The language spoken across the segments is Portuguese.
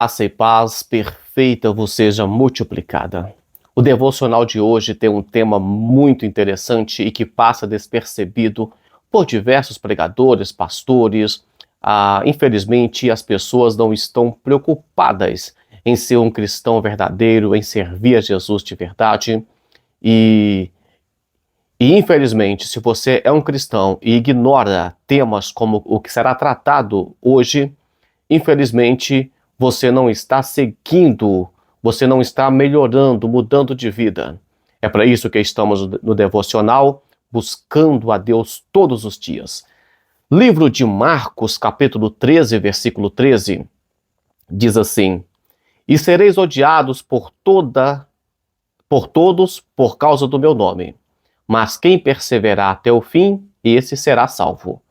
Graça e paz perfeita vos seja multiplicada. O devocional de hoje tem um tema muito interessante e que passa despercebido por diversos pregadores, pastores. Infelizmente, as pessoas não estão preocupadas em ser um cristão verdadeiro, em servir a Jesus de verdade. E infelizmente, se você é um cristão e ignora temas como o que será tratado hoje, infelizmente, você não está seguindo, você não está melhorando, mudando de vida. É para isso que estamos no devocional, buscando a Deus todos os dias. Livro de Marcos, capítulo 13, versículo 13, diz assim: E sereis odiados por todos por causa do meu nome, mas quem perseverar até o fim, esse será salvo.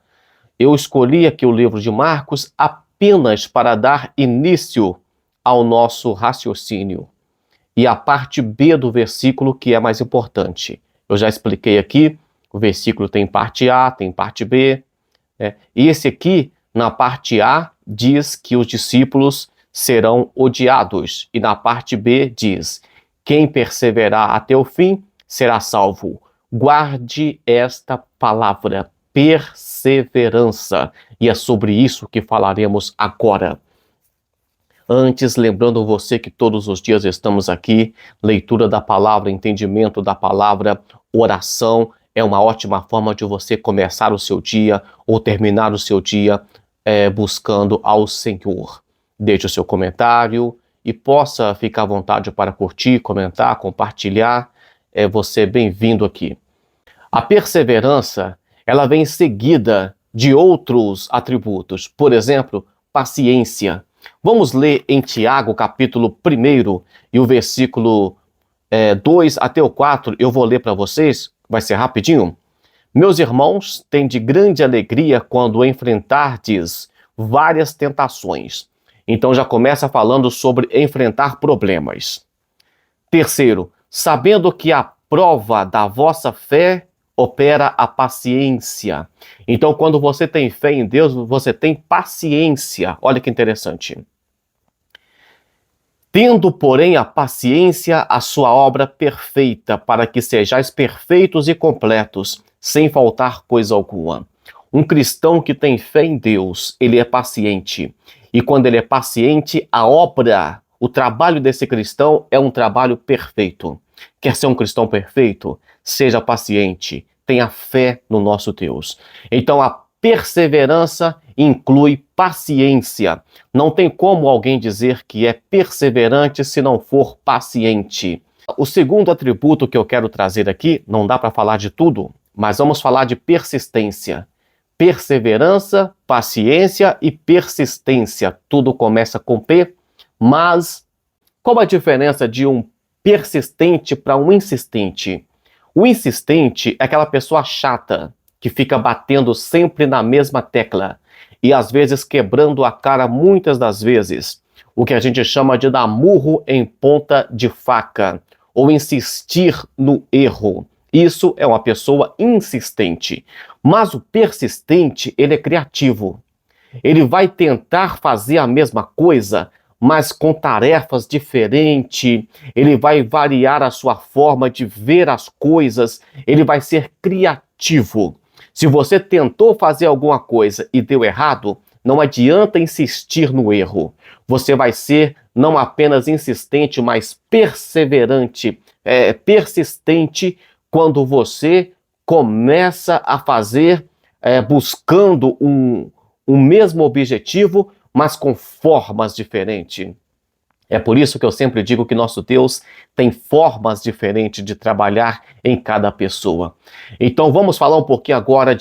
Eu escolhi aqui o livro de Marcos apenas para dar início ao nosso raciocínio. E a parte B do versículo que é mais importante. Eu já expliquei aqui, o versículo tem parte A, tem parte B. E esse aqui, na parte A, diz que os discípulos serão odiados. E na parte B diz: quem perseverar até o fim será salvo. Guarde esta palavra, perseverança. E é sobre isso que falaremos agora. Antes, lembrando você que todos os dias estamos aqui, leitura da palavra, entendimento da palavra, oração, é uma ótima forma de você começar o seu dia ou terminar o seu dia buscando ao Senhor. Deixe o seu comentário e possa ficar à vontade para curtir, comentar, compartilhar. Você bem-vindo aqui. A perseverança, ela vem seguida de outros atributos. Por exemplo, paciência. Vamos ler em Tiago, capítulo 1, e o versículo 2 até o 4, eu vou ler para vocês, vai ser rapidinho. Meus irmãos, tende grande alegria quando enfrentardes várias tentações. Então já começa falando sobre enfrentar problemas. Terceiro, sabendo que a prova da vossa fé opera a paciência. Então, quando você tem fé em Deus, você tem paciência. Olha que interessante. Tendo, porém, a paciência a sua obra perfeita, para que sejais perfeitos e completos, sem faltar coisa alguma. Um cristão que tem fé em Deus, ele é paciente. E quando ele é paciente, a obra, o trabalho desse cristão é um trabalho perfeito. Quer ser um cristão perfeito? Seja paciente, tenha fé no nosso Deus. Então a perseverança inclui paciência. Não tem como alguém dizer que é perseverante se não for paciente. O segundo atributo que eu quero trazer aqui, não dá para falar de tudo, mas vamos falar de persistência. Perseverança, paciência e persistência. Tudo começa com P, mas qual a diferença de um persistente para um insistente? O insistente é aquela pessoa chata, que fica batendo sempre na mesma tecla e às vezes quebrando a cara muitas das vezes. O que a gente chama de dar murro em ponta de faca ou insistir no erro. Isso é uma pessoa insistente. Mas o persistente, ele é criativo. Ele vai tentar fazer a mesma coisa, mas com tarefas diferentes. Ele vai variar a sua forma de ver as coisas. Ele vai ser criativo. Se você tentou fazer alguma coisa e deu errado, não adianta insistir no erro. Você vai ser não apenas insistente, mas perseverante, persistente quando você começa a fazer buscando um mesmo objetivo, mas com formas diferentes. É por isso que eu sempre digo que nosso Deus tem formas diferentes de trabalhar em cada pessoa. Então vamos falar um pouquinho agora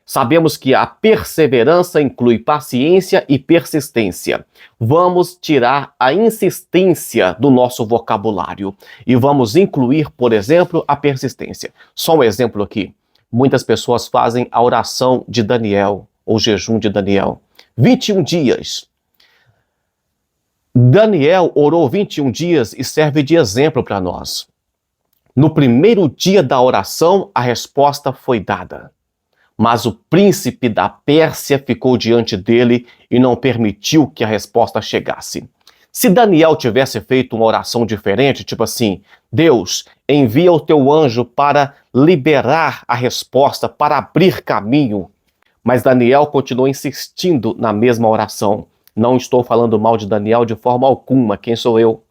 sabemos que a perseverança inclui paciência e persistência. Vamos tirar a insistência do nosso vocabulário e vamos incluir, por exemplo, a persistência. Só um exemplo aqui. Muitas pessoas fazem a oração de Daniel, ou jejum de Daniel. 21 dias. Daniel orou 21 dias e serve de exemplo para nós. No primeiro dia da oração, a resposta foi dada. Mas o príncipe da Pérsia ficou diante dele e não permitiu que a resposta chegasse. Se Daniel tivesse feito uma oração diferente, tipo assim, Deus, envia o teu anjo para liberar a resposta, para abrir caminho. Mas Daniel continuou insistindo na mesma oração. Não estou falando mal de Daniel de forma alguma, quem sou eu?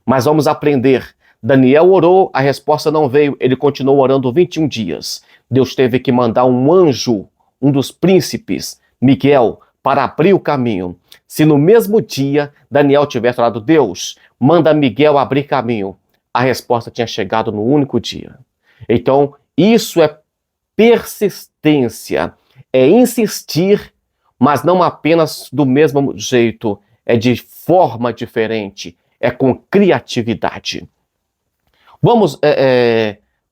Mas vamos aprender. Daniel orou, a resposta não veio, ele continuou orando 21 dias. Deus teve que mandar um anjo, um dos príncipes, Miguel, para abrir o caminho. Se no mesmo dia Daniel tivesse orado, Deus, manda Miguel abrir caminho, a resposta tinha chegado no único dia. Então, isso é persistência, é insistir, mas não apenas do mesmo jeito, é de forma diferente, é com criatividade. Vamos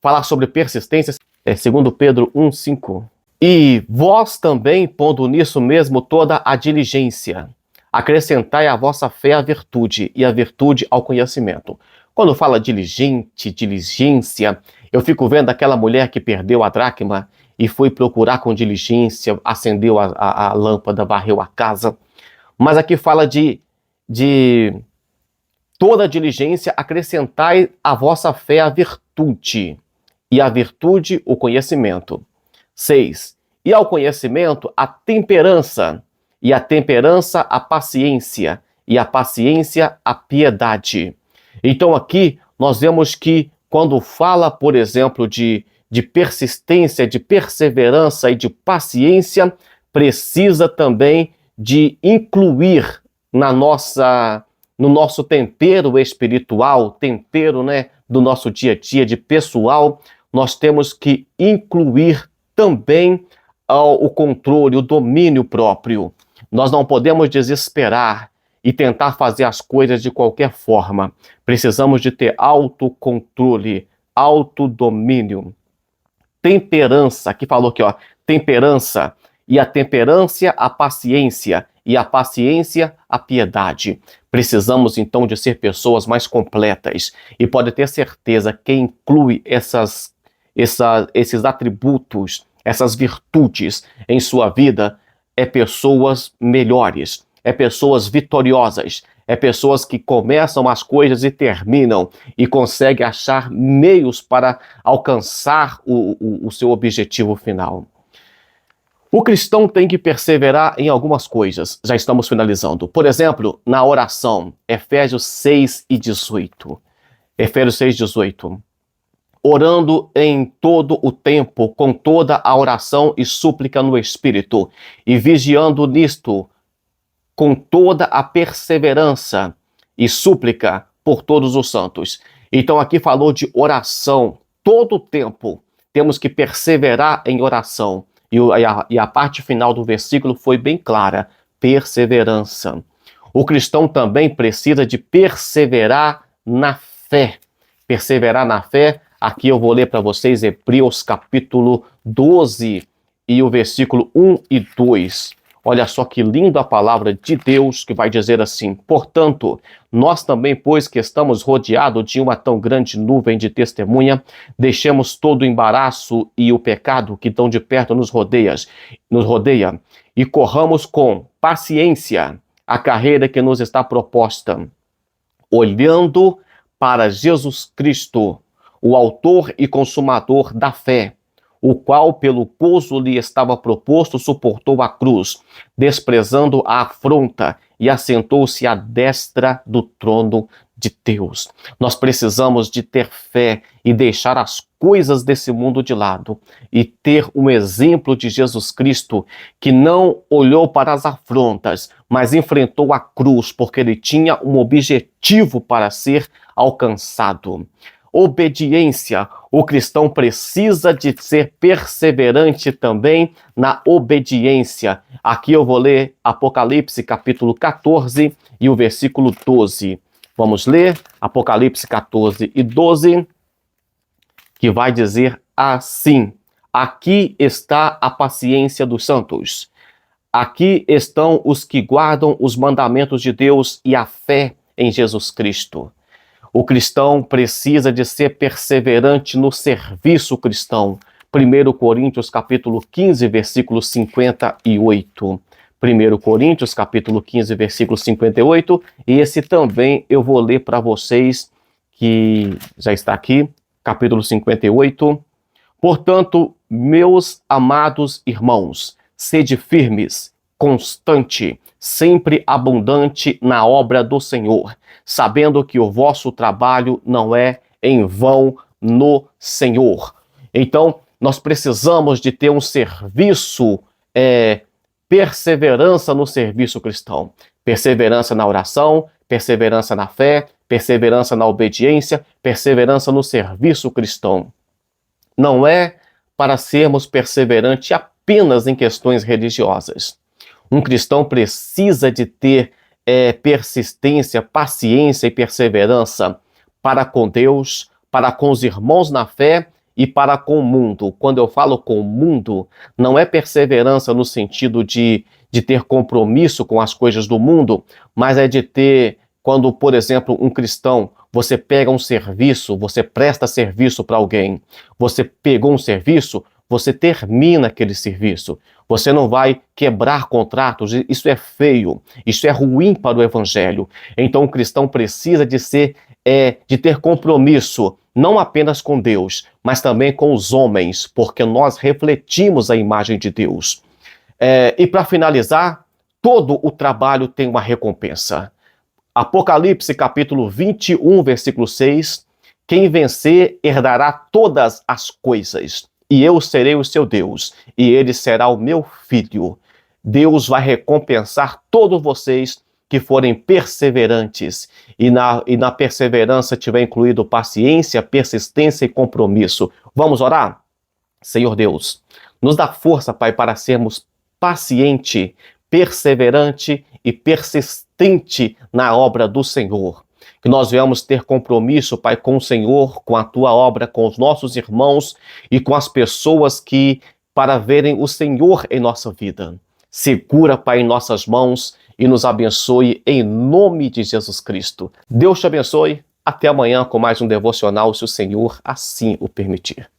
falar sobre persistência, segundo Pedro 1,5. E vós também, pondo nisso mesmo toda a diligência, acrescentai à vossa fé a virtude, e a virtude ao conhecimento. Quando fala diligência, eu fico vendo aquela mulher que perdeu a dracma e foi procurar com diligência, acendeu a lâmpada, varreu a casa. Mas aqui fala de toda a diligência, acrescentai à vossa fé a virtude, e a virtude o conhecimento. 6. E ao conhecimento a temperança, e a temperança a paciência, e a paciência a piedade. Então aqui nós vemos que quando fala, por exemplo, de persistência, de perseverança e de paciência, precisa também de incluir no nosso tempero espiritual, tempero, do nosso dia a dia, de pessoal, nós temos que incluir também o controle, o domínio próprio. Nós não podemos desesperar e tentar fazer as coisas de qualquer forma. Precisamos de ter autocontrole, autodomínio. Temperança, aqui falou aqui, temperança, e a temperança a paciência, e a paciência a piedade. Precisamos então de ser pessoas mais completas, e pode ter certeza que inclui esses atributos, essas virtudes em sua vida, é pessoas melhores, é pessoas vitoriosas, é pessoas que começam as coisas e terminam e conseguem achar meios para alcançar o seu objetivo final. O cristão tem que perseverar em algumas coisas. Já estamos finalizando. Por exemplo, na oração, Efésios 6:18. Efésios 6:18. Orando em todo o tempo, com toda a oração e súplica no Espírito, e vigiando nisto, com toda a perseverança e súplica por todos os santos. Então aqui falou de oração. Todo o tempo temos que perseverar em oração. E a parte final do versículo foi bem clara, perseverança. O cristão também precisa de perseverar na fé. Perseverar na fé, aqui eu vou ler para vocês Hebreus capítulo 12 e o versículo 1 e 2. Olha só que linda a palavra de Deus que vai dizer assim: portanto, nós também, pois que estamos rodeados de uma tão grande nuvem de testemunha, deixemos todo o embaraço e o pecado que tão de perto nos rodeia, e corramos com paciência a carreira que nos está proposta, olhando para Jesus Cristo, o autor e consumador da fé, o qual, pelo gozo lhe estava proposto, suportou a cruz, desprezando a afronta, e assentou-se à destra do trono de Deus. Nós precisamos de ter fé e deixar as coisas desse mundo de lado e ter um exemplo de Jesus Cristo que não olhou para as afrontas, mas enfrentou a cruz, porque ele tinha um objetivo para ser alcançado. Obediência. O cristão precisa de ser perseverante também na obediência. Aqui eu vou ler Apocalipse capítulo 14 e o versículo 12. Vamos ler Apocalipse 14 e 12, que vai dizer assim: aqui está a paciência dos santos. Aqui estão os que guardam os mandamentos de Deus e a fé em Jesus Cristo. O cristão precisa de ser perseverante no serviço cristão. 1 Coríntios capítulo 15, versículo 58. 1 Coríntios, capítulo 15, versículo 58, e esse também eu vou ler para vocês, que já está aqui, capítulo 58. Portanto, meus amados irmãos, sede firmes, constante, sempre abundante na obra do Senhor, sabendo que o vosso trabalho não é em vão no Senhor. Então, nós precisamos de ter um serviço, perseverança no serviço cristão, perseverança na oração, perseverança na fé, perseverança na obediência, perseverança no serviço cristão. Não é para sermos perseverantes apenas em questões religiosas. Um cristão precisa de ter persistência, paciência e perseverança para com Deus, para com os irmãos na fé e para com o mundo. Quando eu falo com o mundo, não é perseverança no sentido de ter compromisso com as coisas do mundo, mas é de ter, quando, por exemplo, um cristão, você pega um serviço, você presta serviço para alguém, você pegou um serviço, você termina aquele serviço. Você não vai quebrar contratos, isso é feio, isso é ruim para o evangelho. Então o cristão precisa de ter compromisso, não apenas com Deus, mas também com os homens, porque nós refletimos a imagem de Deus. E para finalizar, todo o trabalho tem uma recompensa. Apocalipse capítulo 21, versículo 6, quem vencer herdará todas as coisas, e eu serei o seu Deus, e ele será o meu filho. Deus vai recompensar todos vocês que forem perseverantes, e na perseverança tiver incluído paciência, persistência e compromisso. Vamos orar? Senhor Deus, nos dá força, Pai, para sermos paciente, perseverante e persistente na obra do Senhor. Que nós venhamos ter compromisso, Pai, com o Senhor, com a Tua obra, com os nossos irmãos e com as pessoas para verem o Senhor em nossa vida. Segura, Pai, em nossas mãos e nos abençoe em nome de Jesus Cristo. Deus te abençoe. Até amanhã com mais um devocional, se o Senhor assim o permitir.